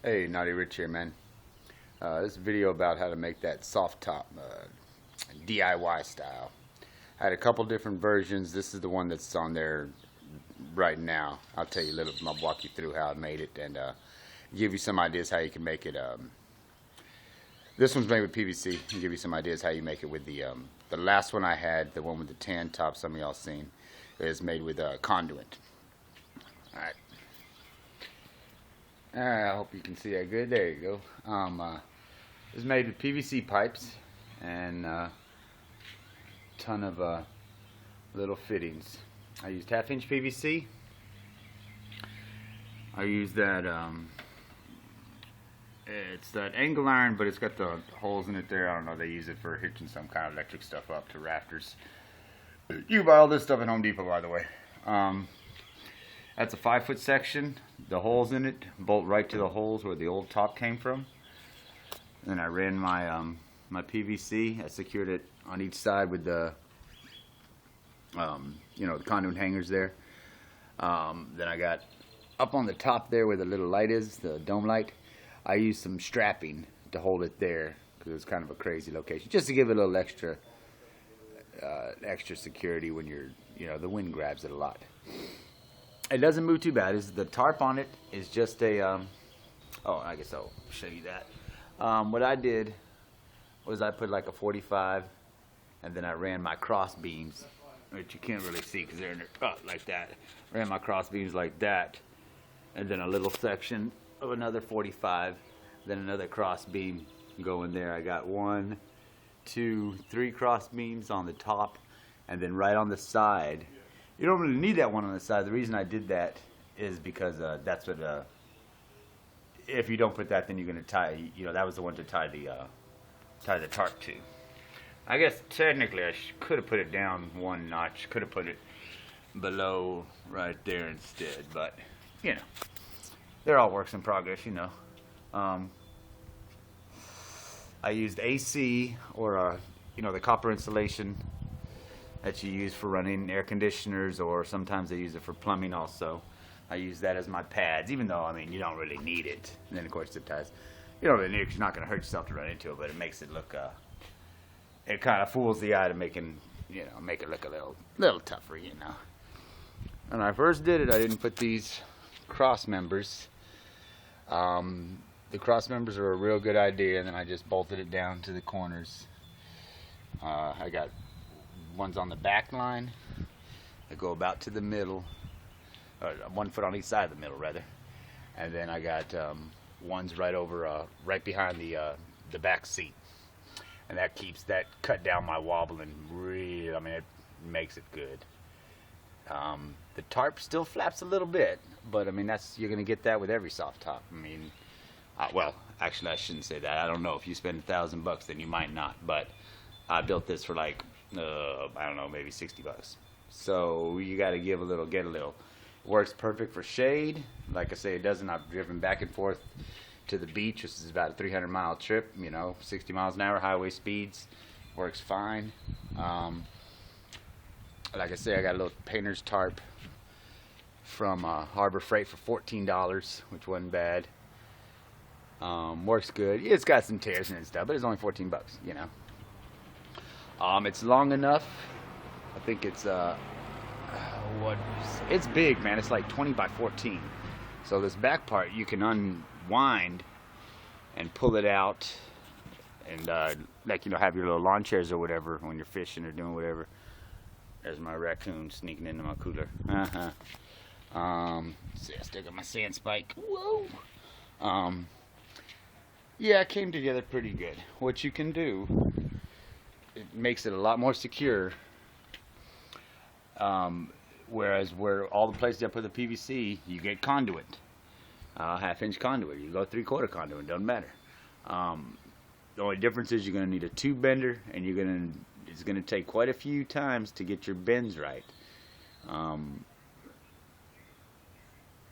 Hey, knottyrich here, man. This video about how to make that soft top DIY style. I had a couple different versions. This is the one that's on there right now. I'll tell you a little. I'll walk you through how I made it and give you some ideas how you can make it. This one's made with PVC. I'll give you some ideas how you make it with the last one I had, the one with the tan top. Some of y'all seen is made with conduit. All right. I hope you can see that good. There you go. It's made with PVC pipes and ton of little fittings. I used 1/2 inch PVC. I used that it's that angle iron, but it's got the holes in it there. I don't know, they use it for hitching some kind of electric stuff up to rafters. You can buy all this stuff at Home Depot, by the way. That's a 5-foot section. The holes in it bolt right to the holes where the old top came from. Then I ran my my PVC. I secured it on each side with the the conduit hangers there. Then I got up on the top there where the little light is, the dome light. I used some strapping to hold it there because it's kind of a crazy location, just to give it a little extra security when the wind grabs it a lot. It doesn't move too bad. The tarp on it is just a oh, I guess I'll show you that. What I did was I put like a 45 and then I ran my cross beams, which you can't really see because they're in there, like that. Ran my cross beams like that, and then a little section of another 45, then another cross beam going there. I got 1, 2, 3 cross beams on the top, and then right on the side. You don't really need that one on the side. The reason I did that is because that's what if you don't put that, then you're gonna tie. That was the one to tie the tarp to. I guess technically I could have put it down 1 notch. Could have put it below right there instead, but they're all works in progress. I used AC or the copper insulation that you use for running air conditioners, or sometimes they use it for plumbing also. I use that as my pads, even though you don't really need it. And then of course zip ties, you don't really need it because you're not going to hurt yourself to run into it, but it makes it look it kind of fools the eye to make it look a little tougher. When I first did it, I didn't put these cross members. The cross members are a real good idea, and then I just bolted it down to the corners. I got ones on the back line that go about to the middle, or 1 foot on each side of the middle rather, and then I got ones right over right behind the back seat, and that cut down my wobbling really. It makes it good. The tarp still flaps a little bit, but you're gonna get that with every soft top. Well, actually I shouldn't say that. I don't know, if you spend $1,000 then you might not, but I built this for like I don't know, maybe $60. So you got to get a little. Works perfect for shade. Like I say, it doesn't. I've driven back and forth to the beach. This is about a 300-mile trip. 60 miles an hour highway speeds. Works fine. Like I say, I got a little painter's tarp from Harbor Freight for $14, which wasn't bad. Works good. It's got some tears in it and stuff, but it's only $14. It's long enough. I think it's it's big, man. It's like 20 by 14. So this back part you can unwind and pull it out, and have your little lawn chairs or whatever when you're fishing or doing whatever. There's my raccoon sneaking into my cooler. See, I still got my sand spike. Whoa. Yeah, it came together pretty good. What you can do, it makes it a lot more secure. Whereas where all the places I put the PVC, you get conduit, 1/2 inch conduit. You go 3/4 conduit, doesn't matter. The only difference is you're going to need a tube bender, and it's going to take quite a few times to get your bends right.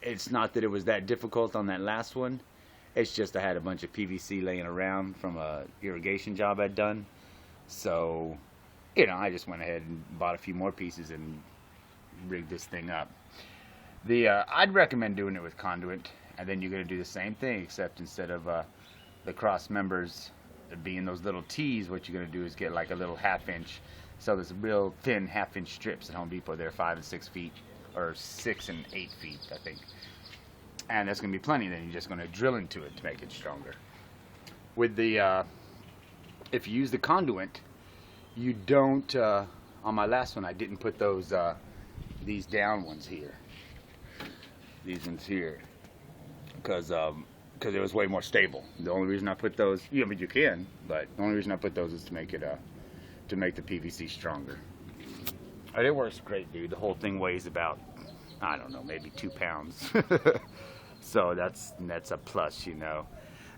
It's not that it was that difficult on that last one. It's just I had a bunch of PVC laying around from a irrigation job I'd done. So, I just went ahead and bought a few more pieces and rigged this thing up. I'd recommend doing it with conduit, and then you're going to do the same thing, except instead of the cross members being those little T's, what you're going to do is get like a little 1/2 inch. So there's real thin 1/2 inch strips at Home Depot. They're 5 and 6 feet, or 6 and 8 feet, I think. And that's going to be plenty. Then you're just going to drill into it to make it stronger. With the, if you use the conduit, you don't. On my last one, I didn't put those these down ones here. These ones here, because it was way more stable. The only reason I put those, I mean you can, but the only reason I put those is to make it to make the PVC stronger. And it works great, dude. The whole thing weighs about, I don't know, maybe 2 pounds. So that's a plus, you know.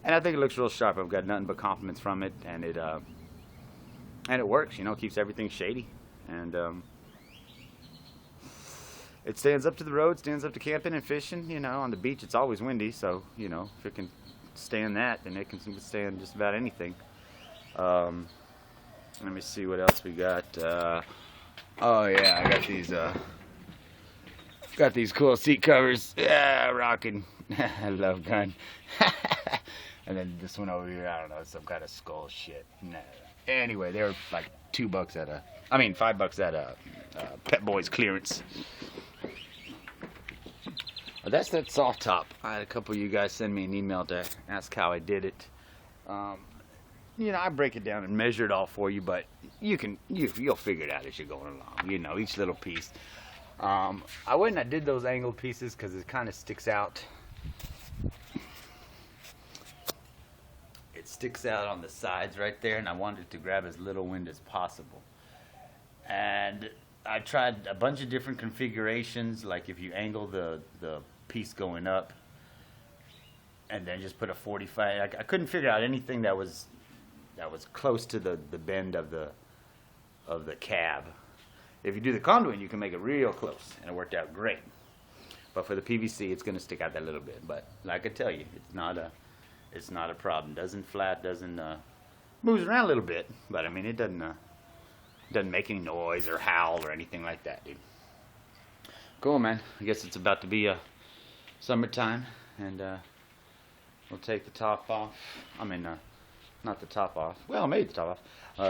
And I think it looks real sharp. I've got nothing but compliments from it, and it works. You know, keeps everything shady, and it stands up to the road, stands up to camping and fishing. You know, on the beach it's always windy, so you know if it can stand that, then it can stand just about anything. Let me see what else we got. Oh yeah, I got these cool seat covers. Yeah, rocking. I love gun. And then this one over here, I don't know, some kind of skull shit. Nah. Anyway, they were like $5 at a Pet Boys clearance. Well, that's that soft top. I had a couple of you guys send me an email to ask how I did it. You know, I break it down and measure it all for you, but you'll figure it out as you're going along. You know, each little piece. I went and I did those angled pieces because it kind of sticks out. It sticks out on the sides right there, and I wanted to grab as little wind as possible. And I tried a bunch of different configurations, like if you angle the piece going up and then just put a 45. I couldn't figure out anything that was close to the bend of the cab. If you do the conduit, you can make it real close, and it worked out great. But for the PVC, it's going to stick out that little bit. But like I tell you, it's not a problem. Doesn't moves around a little bit, but I mean it doesn't make any noise or howl or anything like that, dude. Cool, man. I guess it's about to be summertime, and we'll take the top off. I mean, not the top off. Well, maybe the top off.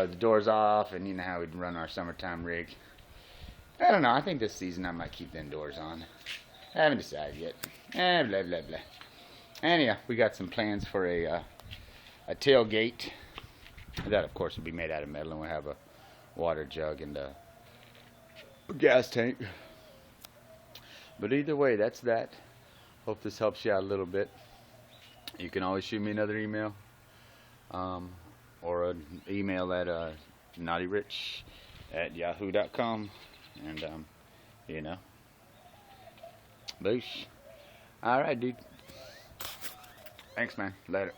The doors off, and you know how we'd run our summertime rig. I don't know. I think this season I might keep them doors on. I haven't decided yet. Blah, blah, blah. Anyhow, we got some plans for a tailgate. That, of course, will be made out of metal, and we'll have a water jug and a gas tank. But either way, that's that. Hope this helps you out a little bit. You can always shoot me another email, or an email at knottyrich@yahoo.com, and you know, boosh. All right, dude. Thanks, man. Later.